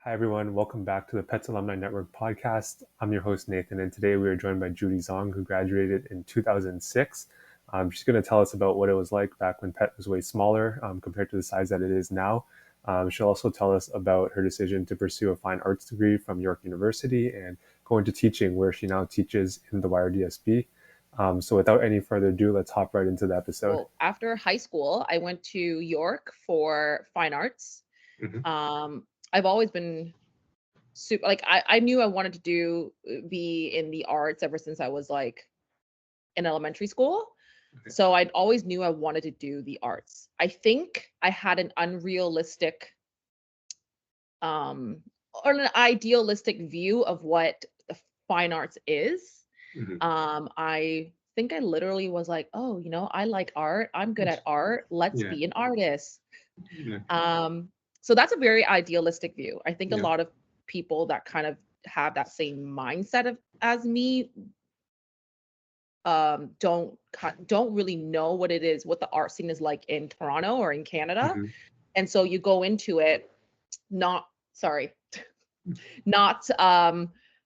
Hi, everyone. Welcome back to the PETHS Alumni Network podcast. I'm your host, Nathan, and today we are joined by Judy Zhong, who graduated in 2006. She's going to tell us about what it was like back when PET was way smaller compared to the size that it is now. She'll also tell us about her decision to pursue a fine arts degree from York University and go into teaching, where she now teaches in the YRDSB. So without any further ado, let's hop right into the episode. Well, after high school, I went to York for fine arts. Mhm. I've always been super like I knew I wanted to be in the arts ever since I was like in elementary school. Okay. So I'd always knew I wanted to do the arts. I think I had an unrealistic um or an idealistic view of what the fine arts is. Mhm. I think I literally was like, "Oh, I like art. I'm good at art. Let's Yeah. be an artist." Yeah. So that's a very idealistic view. I think a Yeah. lot of people that kind of have that same mindset of as me don't really know what it is, what the art scene is like in Toronto or in Canada. Mhm. And so you go into it not sorry, not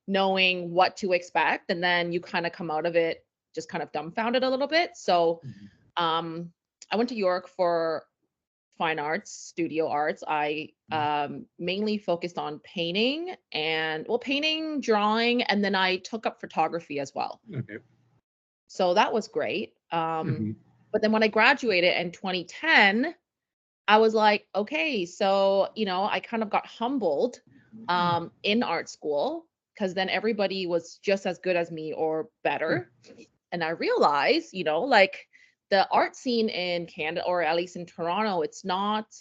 knowing what to expect, and then you kind of come out of it just kind of dumbfounded a little bit. So Mhm. um I went to York for fine arts, studio arts. I mainly focused on painting painting, drawing, and then I took up photography as well. Okay. So that was great. Mhm. But then when I graduated in 2010, I was like, okay, so I kind of got humbled in art school because then everybody was just as good as me or better. And I realized, like the art scene in Canada, or at least in Toronto, it's not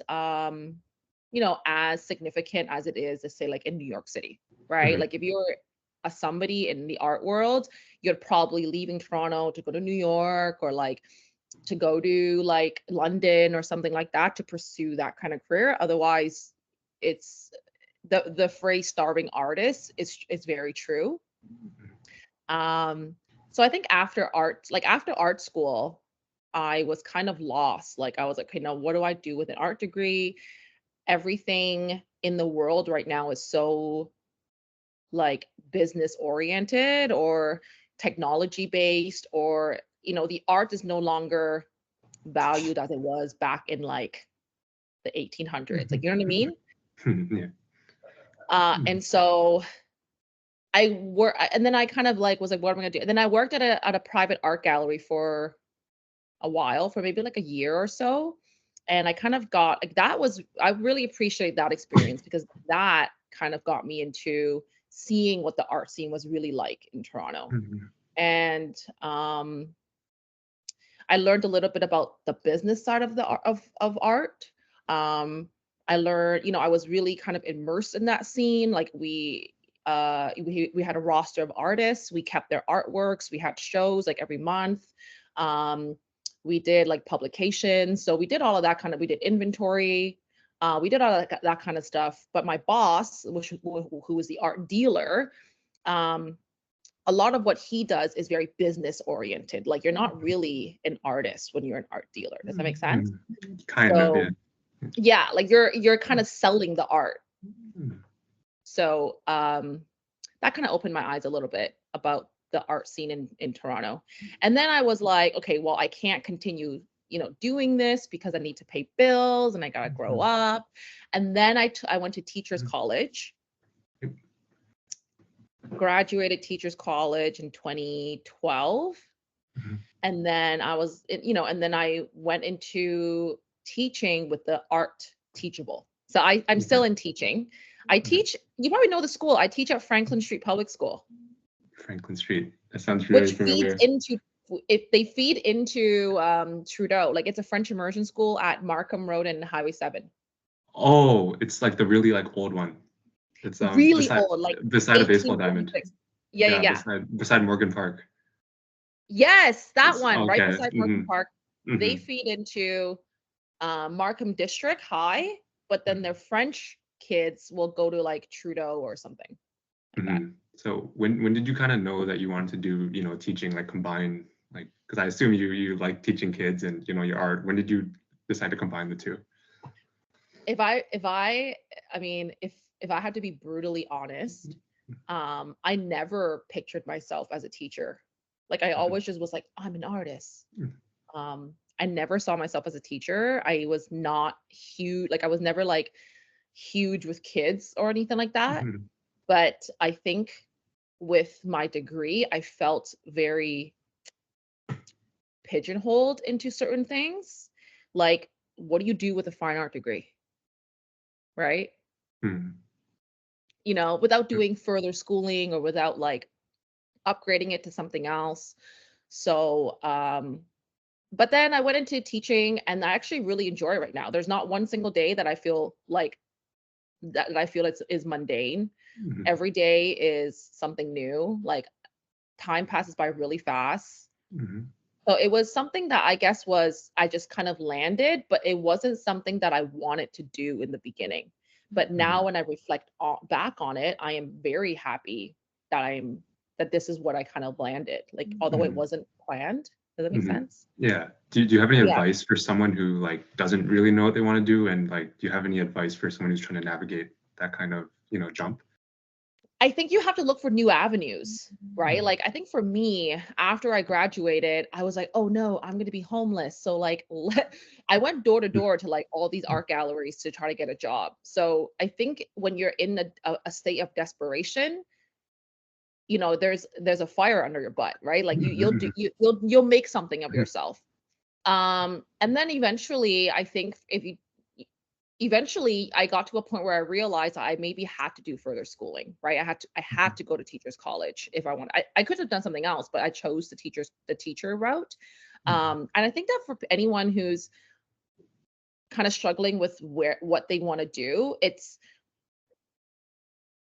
as significant as it is, let's say, like in New York City, right? Mhm. Like if you're a somebody in the art world, you're probably leaving Toronto to go to New York, or like to go to like London or something like that to pursue that kind of career. Otherwise, it's the phrase starving artist is very true. Um, so I think after art school, I was kind of lost. Like I was like, okay, now what do I do with an art degree? Everything in the world right now is so like business oriented or technology based, or the art is no longer valued as it was back in like the 1800s. Like, you know what I mean? Yeah. And so and then I kind of like was like, what am I gonna do? And then I worked at a private art gallery for a while, for maybe like a year or so. And I kind of got like I really appreciate that experience because that kind of got me into seeing what the art scene was really like in Toronto. Mhm. And I learned a little bit about the business side of of art. Um, I learned, I was really kind of immersed in that scene. Like we had a roster of artists. We kept their artworks. We had shows like every month. Um, we did like publications. So we did all of that kind of. We did inventory. We did all that kind of stuff. But my boss, who was the art dealer, um, a lot of what he does is very business oriented. Like you're not really an artist when you're an art dealer. Does that make sense? Mhm. Kind of, yeah. So yeah, like you're kind of selling the art. Mhm. So that kind of opened my eyes a little bit about the art scene in Toronto. And then I was like, okay, well, I can't continue, doing this because I need to pay bills and I gotta grow Mhm. up. And then I went to teachers college, Yep. graduated teachers college in 2012. Mhm. And then and then I went into teaching with the art teachable. So I'm Okay. still in teaching. I Okay. teach, you probably know the school. I teach at Franklin Street Public School, Franklin Street. That sounds very which feeds familiar. into if they feed into Trudeau. Like it's a French immersion school at Markham Road and Highway 7. Oh, it's like the really like old one. It's Really old, like beside a baseball diamond. 1846. Yeah, yeah, Yeah, yeah. beside Morgan Park. Yes, that It's one, right okay. beside Markham Mhm. Park. They Mhm. feed into Markham District High, but then their French kids will go to like Trudeau or something like that. Mhm. So when did you kind of know that you wanted to do, teaching, like combine, like, because I assume you like teaching kids and your art. When did you decide to combine the two? If I mean, if if I had to be brutally honest, I never pictured myself as a teacher. Like I always just was like, I'm an artist. I never saw myself as a teacher. I was not huge, like I was never like huge with kids or anything like that. Mhm. But I think with my degree, I felt very pigeonholed into certain things. Like, what do you do with a fine art degree? Right? Mhm. You know, without doing further schooling or without like upgrading it to something else. So, but then I went into teaching and I actually really enjoy it right now. There's not one single day that I feel like that I feel is mundane. Mhm. Every day is something new. Like time passes by really fast. Mhm. So it was something that I guess was I just kind of landed, but it wasn't something that I wanted to do in the beginning. But now Mhm. when I reflect back on it, I am very happy that that this is what I kind of landed. Like although it Mhm. wasn't planned. Does that make Mhm. sense? Yeah. Do you have any Yeah. advice for someone who like doesn't really know what they want to do, and like do you have any advice for someone who's trying to navigate that kind of, jump? I think you have to look for new avenues, right? Mhm. Like I think for me, after I graduated, I was like, "Oh no, I'm going to be homeless." So like I went door to door to like all these art galleries to try to get a job. So I think when you're in a state of desperation, there's a fire under your butt, right? Like Mhm. you'll make something of yourself. And then eventually, I think eventually I got to a point where I realized I maybe had to do further schooling, right? I had to go to teachers college if I want. I could have done something else, but I chose the teacher route. Mhm. And I think that for anyone who's kind of struggling with what they want to do,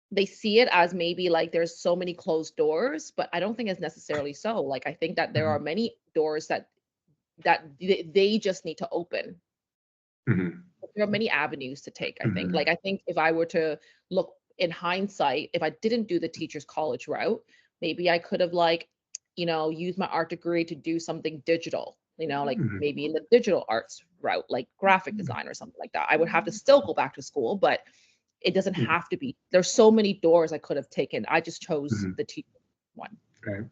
they see it as maybe like there's so many closed doors, but I don't think it's necessarily so. Like I think that there are Mhm. many doors that they just need to open. Mhm. There are many avenues to take, I think. Like, Mhm. I think if I were to look in hindsight, if I didn't do the teacher's college route, maybe I could have like, used my art degree to do something digital, like Mhm. maybe in the digital arts route, like graphic design or something like that. I would have to still go back to school, but it doesn't Mhm. have to be. There's so many doors I could have taken. I just chose Mhm. the teacher one. Right.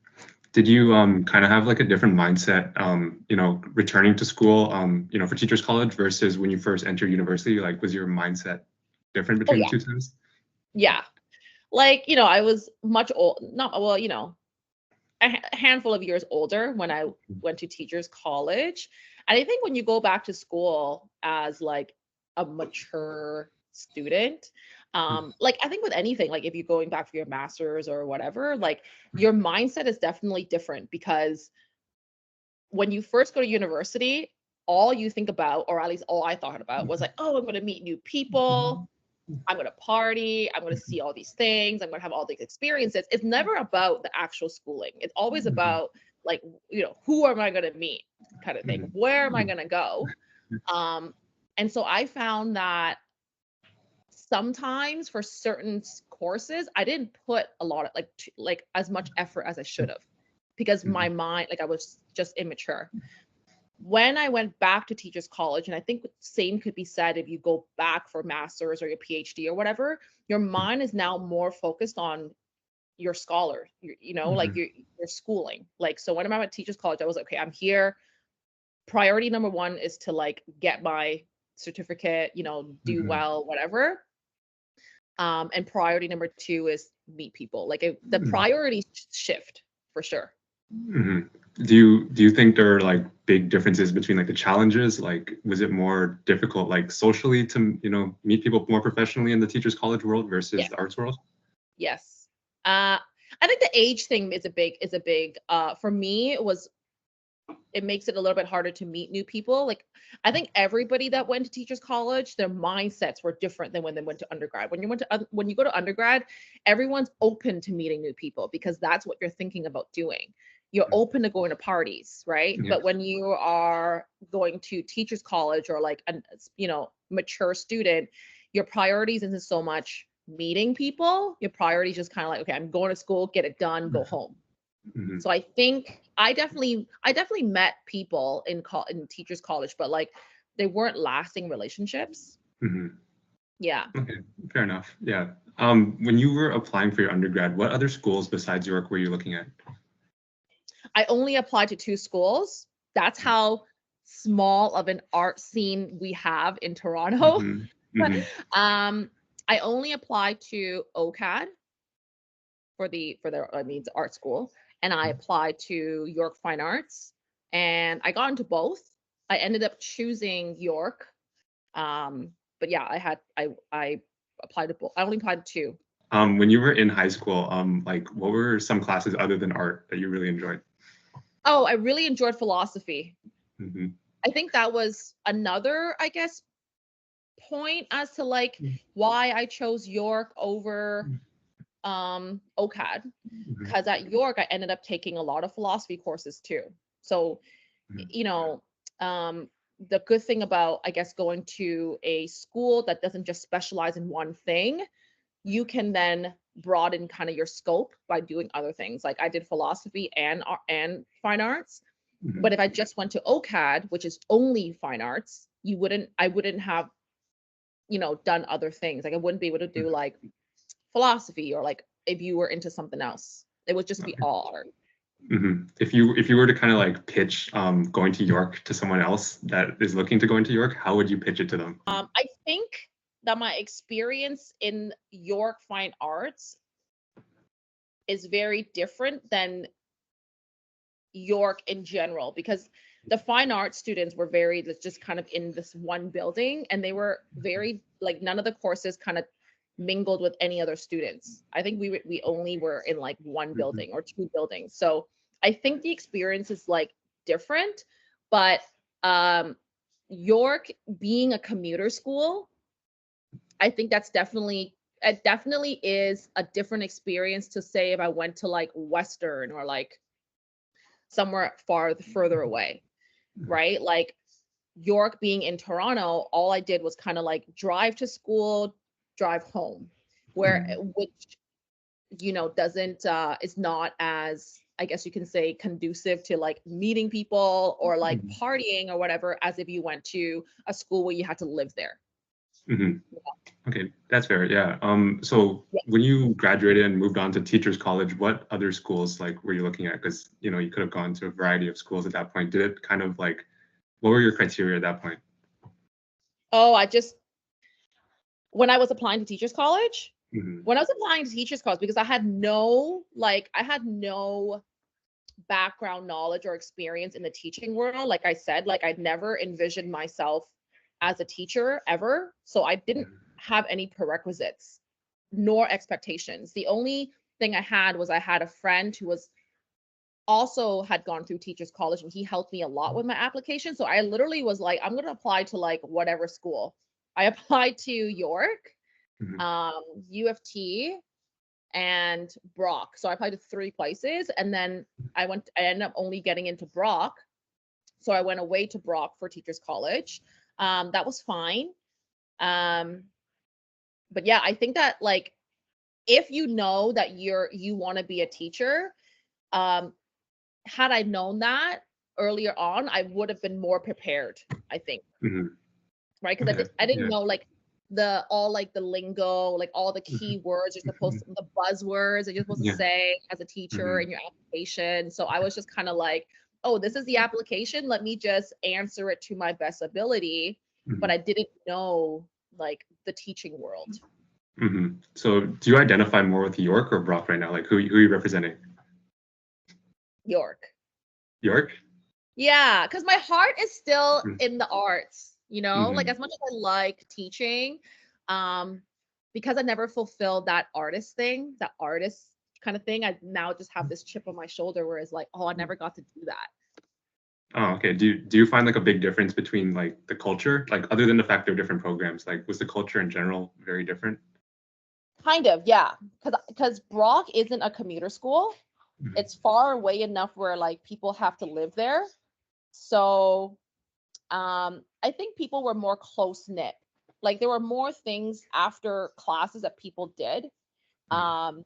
Did you kind of have like a different mindset, returning to school, for teachers college versus when you first entered university? Like, was your mindset different Oh between the yeah. two times? Yeah. Like, I was much old, not well, a handful of years older when I went to teachers college. And I think when you go back to school as like a mature student, like I think with anything, like if you're going back for your master's or whatever, like your mindset is definitely different because when you first go to university, all you think about, or at least all I thought about, was like, oh, I'm going to meet new people. I'm going to party. I'm going to see all these things. I'm going to have all these experiences. It's never about the actual schooling. It's always about like, who am I going to meet kind of thing? Where am I going to go? Um, and so I found that sometimes for certain courses, I didn't put a lot of like as much effort as I should have because my mind, like I was just immature. When I went back to teachers college, and I think the same could be said if you go back for master's or your PhD or whatever, your mind is now more focused on your scholar, like your schooling. Like, so when I'm at teachers college, I was like, okay, I'm here. Priority number one is to like get my certificate, do well, whatever. And priority number two is meet people. Like the priorities shift for sure. Mhm. Do you think there are like big differences between like the challenges? Like, was it more difficult like socially to meet people more professionally in the teachers college world versus Yeah. the arts world? Yes. I think the age thing is a big for me it makes it a little bit harder to meet new people. Like I think everybody that went to teachers college, their mindsets were different than when they went to undergrad. When you go to undergrad, everyone's open to meeting new people because that's what you're thinking about doing. You're open to going to parties, right? Yeah. But when you are going to teachers college or like a mature student, your priorities isn't so much meeting people. Your priorities just kind of like, okay, I'm going to school, get it done, go home. Mhm. So I think I definitely met people in teachers college, but like they weren't lasting relationships. Mhm. Yeah. Okay, fair enough. Yeah. When you were applying for your undergrad, what other schools besides York were you looking at? I only applied to 2 schools. That's how small of an art scene we have in Toronto. Mm-hmm. Mm-hmm. Um, I only applied to OCAD for their it's art school, and I applied to York Fine Arts, and I got into both. I ended up choosing York. But yeah, I applied to both. I only applied to 2. When you were in high school, like what were some classes other than art that you really enjoyed? Oh, I really enjoyed philosophy. Mm-hmm. I think that was another, I guess, point as to like why I chose York over OCAD, Mm-hmm. because at York I ended up taking a lot of philosophy courses too. So, you know, um the good thing about, I guess, going to a school that doesn't just specialize in one thing, you can then broaden kind of your scope by doing other things. Like I did philosophy and fine arts, Mm-hmm. but if I just went to OCAD, which is only fine arts, I wouldn't have, done other things. Like I wouldn't be able to do like philosophy, or like if you were into something else, it would just be all art. Mm-hmm. If you were to kind of like pitch going to York to someone else that is looking to go into York, how would you pitch it to them? I think that my experience in York Fine Arts is very different than York in general, because the fine arts students were very just kind of in this one building, and they were very like, none of the courses kind of mingled with any other students. I think we only were in like one Mm-hmm. building or 2 buildings. So I think the experience is like different, but um York being a commuter school, I think that's definitely, it definitely is a different experience to say if I went to like Western or like somewhere further away, right? Like York being in Toronto, all I did was kind of like drive to school, drive home, where which, doesn't is not as, I guess you can say, conducive to like meeting people or like Mm-hmm. partying or whatever, as if you went to a school where you had to live there. Mm-hmm. Okay, that's fair. Yeah. So Yeah. when you graduated and moved on to teachers college, what other schools like were you looking at? Because you could have gone to a variety of schools at that point. Did it kind of like what were your criteria at that point? Oh, when I was applying to teachers college, Mm-hmm. when I was applying to teachers college, because I had no background knowledge or experience in the teaching world. Like I said, like I'd never envisioned myself as a teacher ever. So I didn't have any prerequisites nor expectations. The only thing I had was, I had a friend who was also had gone through teachers college, and he helped me a lot with my application. So I literally was like, I'm going to apply to like whatever school. I applied to York, Mm-hmm. U of T, and Brock. So I applied to 3 places, and then I ended up only getting into Brock. So I went away to Brock for teachers college. That was fine. Um, but yeah, I think that like, if you know that you want to be a teacher, um, had I known that earlier on, I would have been more prepared, I think. Mm-hmm. Right? Because Okay. I didn't Yeah. know like the lingo, like all the keywords you're supposed to, the buzzwords that you're supposed to Yeah. say as a teacher Mm-hmm. in your application. So I was just kind of like, oh, this is the application. Let me just answer it to my best ability. But I didn't know like the teaching world. Mm-hmm. So do you identify more with York or Brock right now? Like who are you representing? York. York? Yeah, because my heart is still in the arts, like Mm-hmm. as much as I like teaching, um, because I never fulfilled that artist kind of thing. I now just have this chip on my shoulder where it's like, oh, I never got to do that. Oh, okay. Do you find like a big difference between like the culture, like other than the fact they're different programs? Like was the culture in general very different? Kind of, yeah. Because Brock isn't a commuter school. Mhm. It's far away enough where like people have to live there. So I think people were more close knit. Like there were more things after classes that people did, um,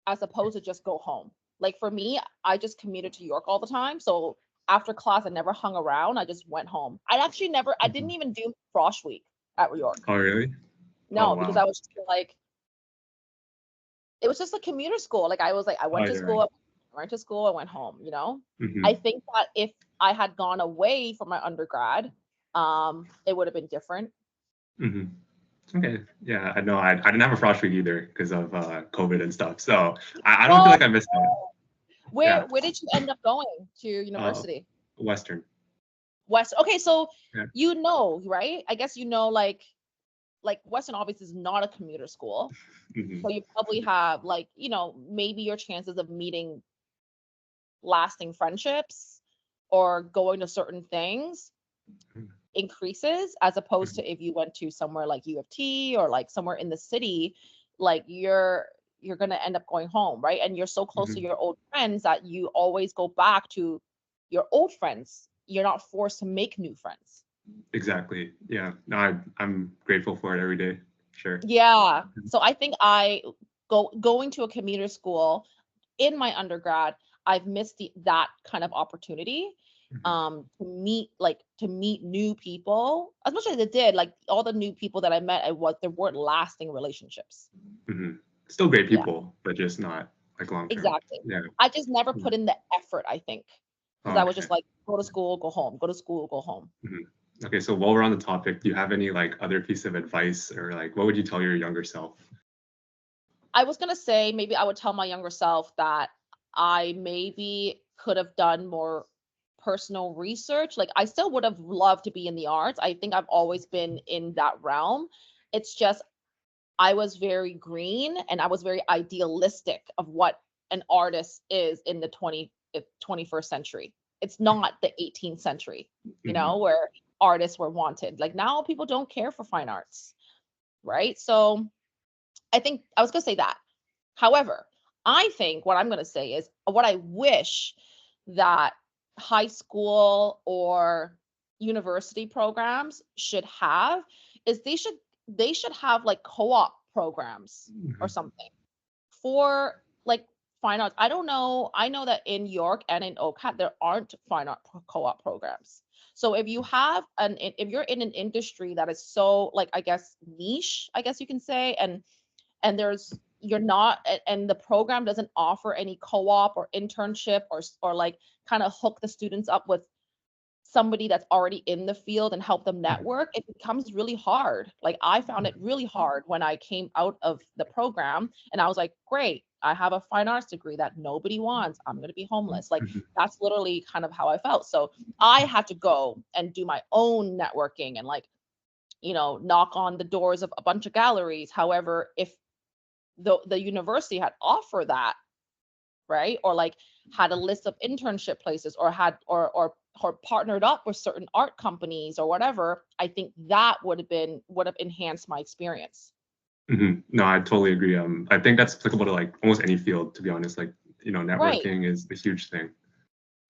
as opposed to just go home. Like for me, I just commuted to York all the time. So after class, I never hung around. I just went home. I didn't even do Frosh Week at York. Oh, really? No, because wow. I was just like, it was just a commuter school. Like I was like, I Oh, went to you're right. school, I went to school, I went home, I Hmm. think that if I had gone away from my undergrad, it would have been different. Hmm. Okay. Yeah, I know. I didn't have a frosh week either because of COVID and stuff. So I don't feel Well, like I missed that. Yeah. where did you end up going to Uh, university? Western. West. Okay, so Yeah. right? I guess like Western obviously is not a commuter school. Hmm. So you probably have like, maybe your chances of meeting lasting friendships or going to certain things increases, as opposed to if you went to somewhere like U of T or like somewhere in the city, like you're going to end up going home, right? And you're so close to Hmm. your old friends that you always go back to your old friends. You're not forced to make new friends. Exactly. Yeah. No, I'm grateful for it every day. Sure. Yeah. So I think going to a commuter school in my undergrad, I've missed that kind of opportunity Hmm. to meet new people. As much as I did, like all the new people that I met, there weren't lasting relationships. Hmm. Still great Yeah, people, but just not like long term. exactly. Yeah. I just never Yeah. put in the effort, I think, because I was Okay. just like, go to school, go home, go to school, go home. Mhm. Okay, so while we're on the topic, do you have any like other piece of advice or like what would you tell your younger self? I was gonna say maybe I would tell my younger self that I maybe could have done more personal research. Like I still would have loved to be in the arts. I think I've always been in that realm. It's just I was very green and I was very idealistic of what an artist is in the 21st century. It's not the 18th century, Hmm. where artists were wanted. Like now people don't care for fine arts, right? So I think I was going to say that. However, I think what I'm going to say is what I wish that high school or university programs should have is they should have like co-op programs or Hmm. something for like fine arts. I don't know. I know that in York and in OCAT there aren't fine art co-op programs. So if you're in an industry that is so like I guess niche, I guess you can say, and there's you're not and the program doesn't offer any co-op or internship or like kind of hook the students up with somebody that's already in the field and help them network, it becomes really hard. Like I found it really hard when I came out of the program and I was like, great, I have a fine arts degree that nobody wants, I'm going to be homeless. Like Hmm. that's literally kind of how I felt. So I had to go and do my own networking and like knock on the doors of a bunch of galleries. However, if the university had offered that, right? Or like had a list of internship places or had or partnered up with certain art companies or whatever, I think that would have enhanced my experience. Hmm. No, I totally agree. I think that's applicable to like almost any field, to be honest. Like, Right. networking is a huge thing.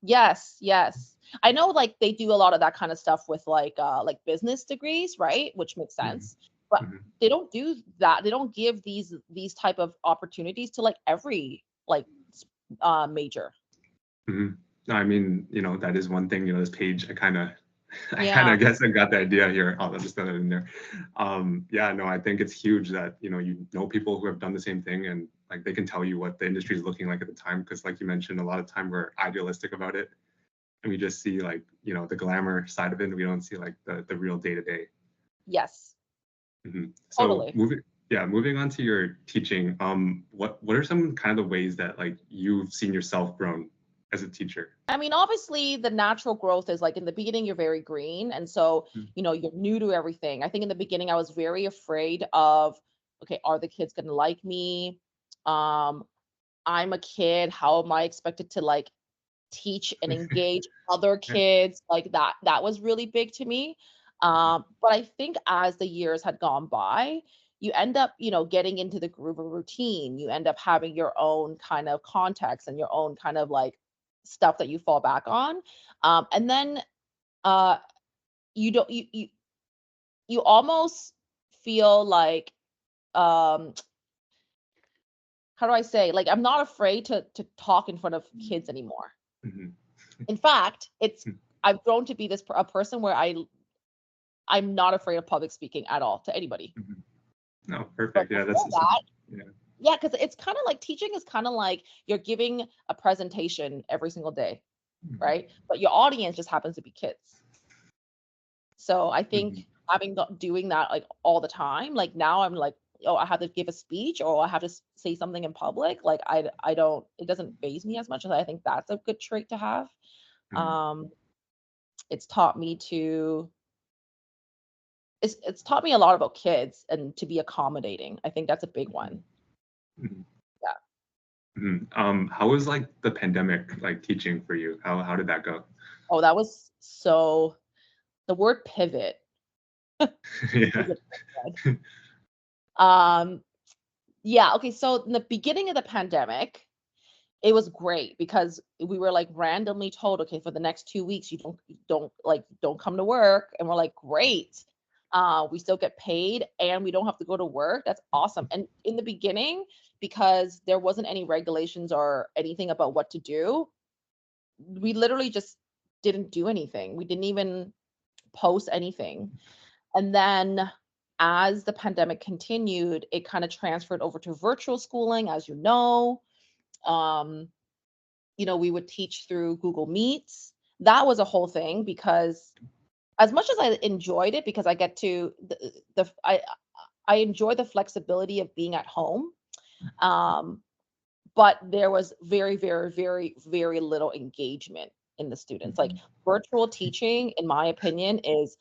Yes, yes. I know like they do a lot of that kind of stuff with like business degrees, right? Which makes Hmm. sense. But Hmm. they don't do that. They don't give these type of opportunities to like every like major. Hmm. No, I mean, that is one thing, this page, I kind Yeah. of guess I got the idea here. I'll just throw that in there. Yeah, no, I think it's huge that, you know people who have done the same thing and like they can tell you what the industry is looking like at the time. Because like you mentioned, a lot of time we're idealistic about it and we just see like, the glamour side of it and we don't see like the real day to day. Yes. So Totally. moving on to your teaching, what are some kind of the ways that like you've seen yourself grown as a teacher? I mean, obviously, the natural growth is like in the beginning, you're very green. And so, you're new to everything. I think in the beginning, I was very afraid of, okay, are the kids going to like me? Um, I'm a kid. How am I expected to like teach and engage other kids? Like that was really big to me. But I think as the years had gone by, you end up, getting into the groove of routine. You end up having your own kind of context and your own kind of like stuff that you fall back on. And then uh you don't you almost feel like um how do I say, like I'm not afraid to talk in front of kids anymore. Mhm. In fact, I've grown to be a person where I'm not afraid of public speaking at all to anybody. Mhm. No, But perfect. Yeah, before that, yeah. yeah, because it's kind of like teaching is kind of like you're giving a presentation every single day, Mhm, right? But your audience just happens to be kids. So I mhm, think doing that like all the time, like now I'm like, oh, I have to give a speech or I have to say something in public. Like I don't, it doesn't phase me as much as I think that's a good trait to have. mhm, Um, it's taught me to, it's taught me a lot about kids and to be accommodating. I think that's a big mhm, one. mhm, Yeah. mhm. How was like the pandemic like teaching for you? How did that go? Oh, that was so, the word pivot is Yeah. a big one. Um, yeah. Okay. So in the beginning of the pandemic, it was great because we were like randomly told, okay, for the next 2 weeks, you don't come to work. And we're like, great. We still get paid and we don't have to go to work. That's awesome. And in the beginning, because there wasn't any regulations or anything about what to do, we literally just didn't do anything. We didn't even post anything. And then as the pandemic continued, it kind of transferred over to virtual schooling, as you know. Um, we would teach through Google Meets. That was a whole thing because as much as I enjoyed it because I get to I enjoy the flexibility of being at home. Um, but there was very, very, very, very little engagement in the students. Like Mhm, virtual teaching, in my opinion, is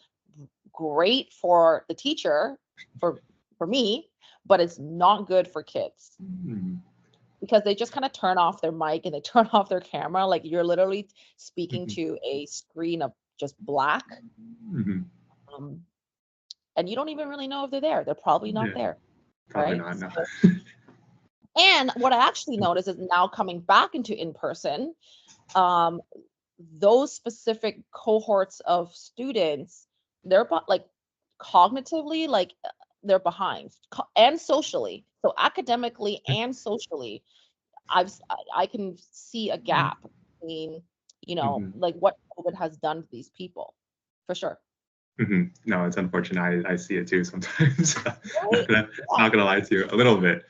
great for the teacher, for for me, but it's not good for kids mhm, because they just kind of turn off their mic and they turn off their camera. Like you're literally speaking mhm, to a screen of just black. mhm. Um, and you don't even really know if they're there. They're probably not Yeah, there, probably right? not. No. And what I actually noticed is now coming back into in person, um, those specific cohorts of students, like cognitively, like they're behind and socially. So academically and socially, I can see a gap between, Mhm, like what COVID has done to these people, for sure. mhm. No, it's unfortunate. I see it too sometimes. Right? Yeah, Not gonna lie to you. A little bit,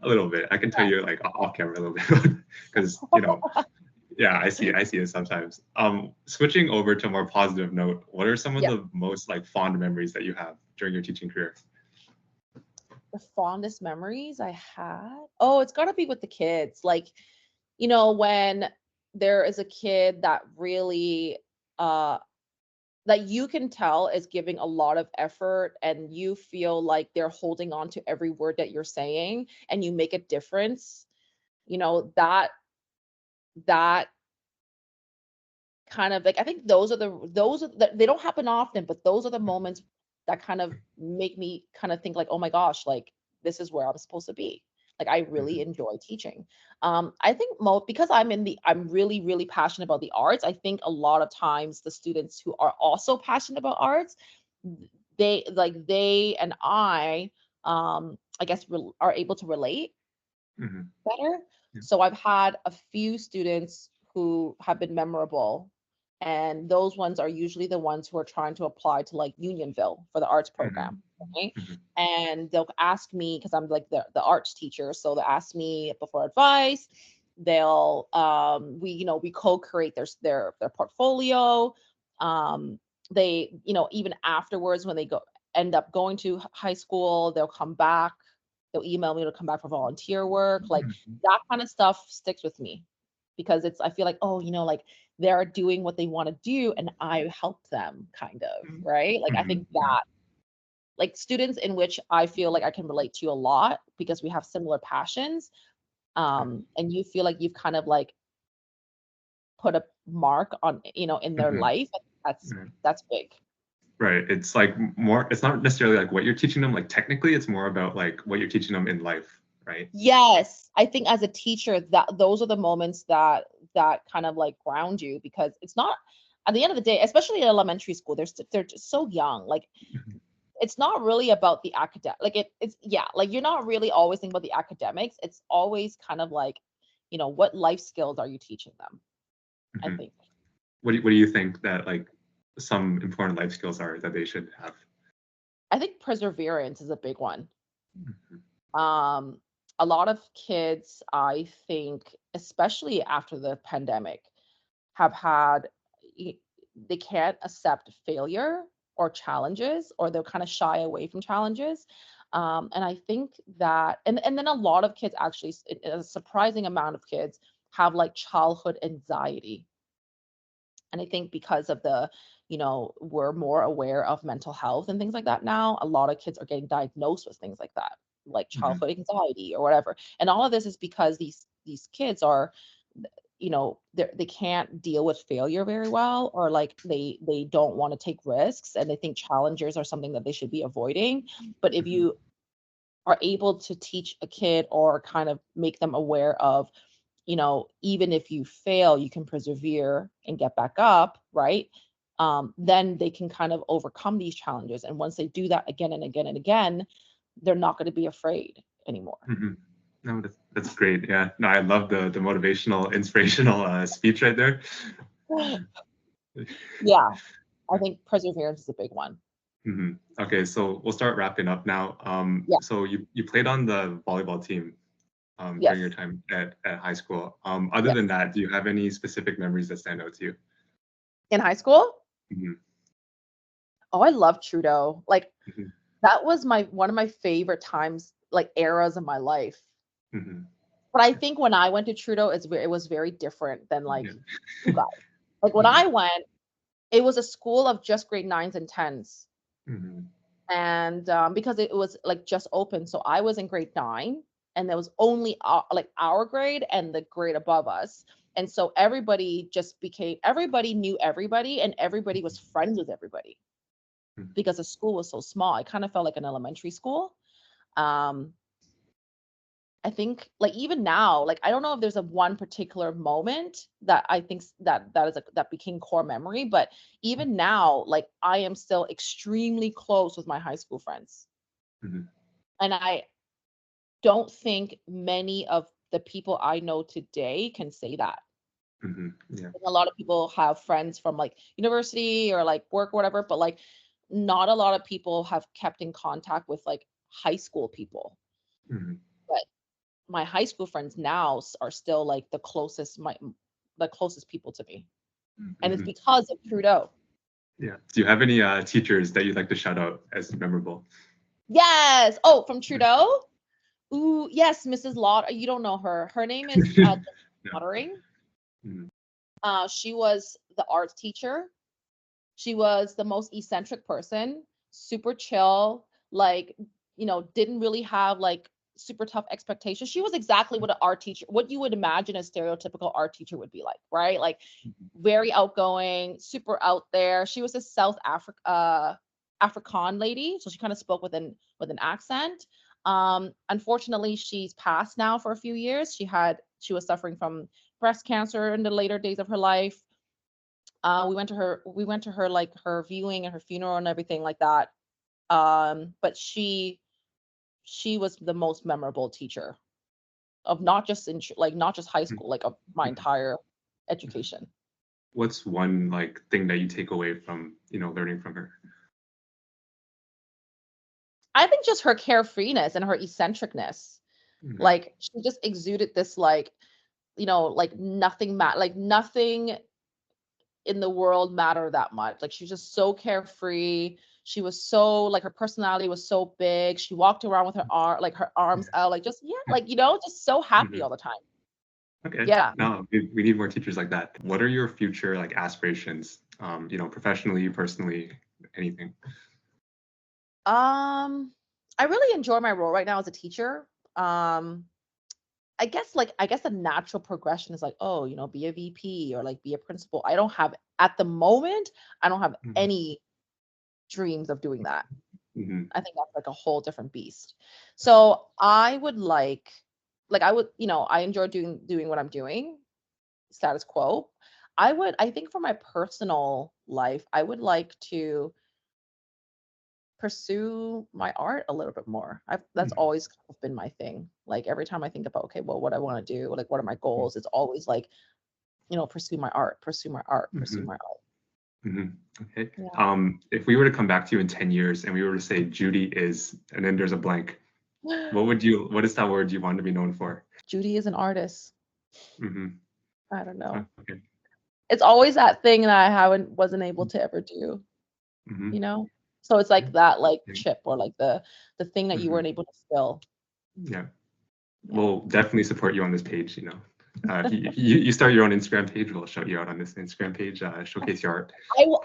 a little bit. I can tell yeah. you like off camera a little bit because yeah, I see it sometimes. Switching over to a more positive note, what are some of Yeah. the most like fond memories that you have during your teaching career? The fondest memories I had? Oh, it's gotta be with the kids. Like, when there is a kid that really uh that you can tell is giving a lot of effort and you feel like they're holding on to every word that you're saying and you make a difference, that kind of like I think they don't happen often, but those are the moments that kind of make me kind of think like, "Oh my gosh, like this is where I'm supposed to be." Like I really Mhm, enjoy teaching. I think because I'm really really passionate about the arts. I think a lot of times the students who are also passionate about arts, they and I guess are able to relate mhm, better. yeah, So I've had a few students who have been memorable, and those ones are usually the ones who are trying to apply to like Unionville for the arts mhm, program, right? mhm, And they'll ask me because I'm like the arts teacher, so they'll ask me for advice. They'll we co-create their portfolio. Um, they even afterwards when they go end up going to high school, they'll come back. They'll email me to come back for volunteer work. Like mhm, that kind of stuff sticks with me because I feel like, oh, like they're doing what they want to do and I helped them kind of, mhm, right? Like I mhm, think that like students in which I feel like I can relate to a lot because we have similar passions. And you feel like you've kind of like put a mark on, in their mhm, life. That's mhm. that's big. Right. It's like more, it's not necessarily like what you're teaching them, like technically, it's more about like what you're teaching them in life, right? Yes, I think as a teacher that those are the moments that kind of like ground you because it's not at the end of the day, especially in elementary school, they're just so young. Like Mhm, it's not really about the academic. Like it's yeah, like you're not really always thinking about the academics. It's always kind of like, what life skills are you teaching them? I mhm. think. What do you think that like some important life skills are that they should have? I think perseverance is a big one. Um, a lot of kids, I think, especially after the pandemic, have had y- they can't accept failure or challenges, or they're kind of shy away from challenges. And I think that, and then a lot of kids actually, a surprising amount of kids have like childhood anxiety. And I think because of we're more aware of mental health and things like that now, a lot of kids are getting diagnosed with things like that, like Mhm. childhood anxiety or whatever. And all of this is because these kids are, they can't deal with failure very well, or like they don't want to take risks, and they think challengers are something that they should be avoiding. But if Mhm. you are able to teach a kid or kind of make them aware of, even if you fail, you can persevere and get back up, right? Then they can kind of overcome these challenges. And once they do that again and again and again, they're not going to be afraid anymore. Mhm. No, that's great. Yeah. No, I love the motivational, inspirational speech right there. Yeah, I think perseverance is a big one. Okay, so we'll start wrapping up now. Yeah. So you played on the volleyball team during your Yes. time at high school. Other Yes. than that, do you have any specific memories that stand out to you? In high school, Mhm. oh, I love Trudeau. Like Mhm. that was my one of my favorite times, like eras of my life. Mhm. But I think when I went to Trudeau, it was very different than like Yeah. you guys. Like when Mhm. I went, it was a school of just grade nines and tens. Mhm. And because it was like just open, so I was in grade nine, and there was only like our grade and the grade above us. And so everybody knew everybody, and everybody was friends with everybody Mhm. because the school was so small. I kind of felt like an elementary school. Um, I think like even now, like I don't know if there's a one particular moment that I think that became core memory, but even now, like I am still extremely close with my high school friends. Mhm. And I don't think many of the people I know today can say that. Mhm. Yeah. A lot of people have friends from like university or like work or whatever, but like not a lot of people have kept in contact with like high school people. Mhm. But my high school friends now are still like the closest people to me. And it's Mhm. because of Trudeau. Yeah. Do you have any teachers that you'd like to shout out as memorable? Yes. Oh, from Trudeau? Ooh, yes, Mrs. Lot. You don't know her. Her name is No. Lottering. Mhm. She was the arts teacher. She was the most eccentric person, super chill, like, didn't really have like super tough expectations. She was exactly what an art teacher, what you would imagine a stereotypical art teacher would be like, right? Like very outgoing, super out there. She was a South African lady, so she kind of spoke with an accent. Unfortunately, she's passed now for a few years. She was suffering from breast cancer in the later days of her life. We went to her like her viewing and her funeral and everything like that. But she was the most memorable teacher of not just like not just high school, like of my Mhm. entire education. What's one like thing that you take away from learning from her? I think just her carefreeness and her eccentricness. Mhm. Like she just exuded this like nothing in the world matter that much. Like she's just so carefree. She was so like her personality was so big. She walked around with her arms out, like just yeah, like just so happy Mhm. all the time. Okay. Yeah. No, we need more teachers like that. What are your future like aspirations? Professionally, personally, anything. I really enjoy my role right now as a teacher. Um, I guess the natural progression is like, oh, be a VP or like be a principal. I don't have at the moment, I don't have Mhm. any dreams of doing that. Mhm. I think that's like a whole different beast. So I would like I would, I enjoy doing what I'm doing, status quo. I think for my personal life, I would like to pursue my art a little bit more. That's Mhm. always kind of been my thing. Like every time I think about, okay, well, what I want to do, like what are my Mhm. goals? It's always like, pursue my art, pursue my art, pursue Mhm. my art. Mhm. Okay. Yeah. If we were to come back to you in 10 years and we were to say Judy is, and then there's a blank, What is that word you want to be known for? Judy is an artist. Mm-hmm. I don't know. Okay. It's always that thing that I wasn't able to ever do, Mm-hmm. you know? So it's like that like chip or like the thing that you Mm-hmm. weren't able to fill. Yeah. Yeah. We'll definitely support you on this page, you know. If you start your own Instagram page, we'll shout you out on this Instagram page, showcase your art.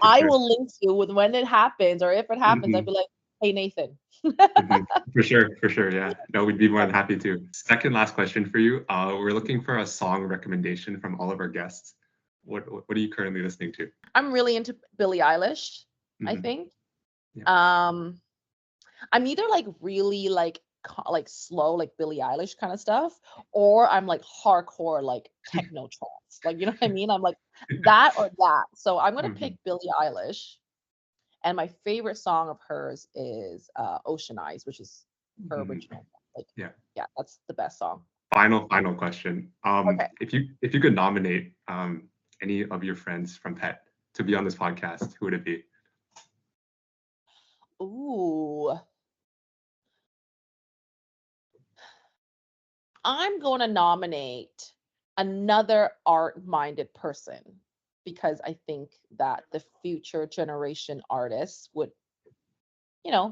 I will link you with when it happens, or if it happens, I'd be like, hey Nathan. For sure, yeah. No, we'd be more than happy to. Second last question for you. We're looking for a song recommendation from all of our guests. What are you currently listening to? I'm really into Billie Eilish, I Mhm. think. Yeah. I'm either like really like slow like Billie Eilish kind of stuff, or I'm like hardcore like techno trance. Like, you know what I mean? I'm like that or that. So I'm gonna pick Mhm. Billie Eilish, and my favorite song of hers is Ocean Eyes, which is her Mhm. original. Like, Yeah. yeah, that's the best song. Final question. Okay. If you could nominate any of your friends from PET to be on this podcast, who would it be? Ooh. I'm going to nominate another art-minded person, because I think that the future generation artists would,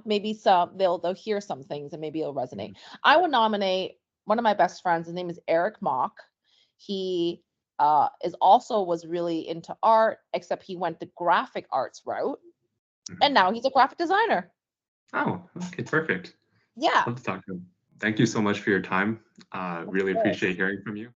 maybe they'll hear some things and maybe it'll resonate. I would nominate one of my best friends. His name is Eric Mock. He was really into art, except he went the graphic arts route, and now he's a graphic designer. Oh, okay, perfect. Yeah. Love to talk to him. Thank you so much for your time. Really Yes. appreciate hearing from you.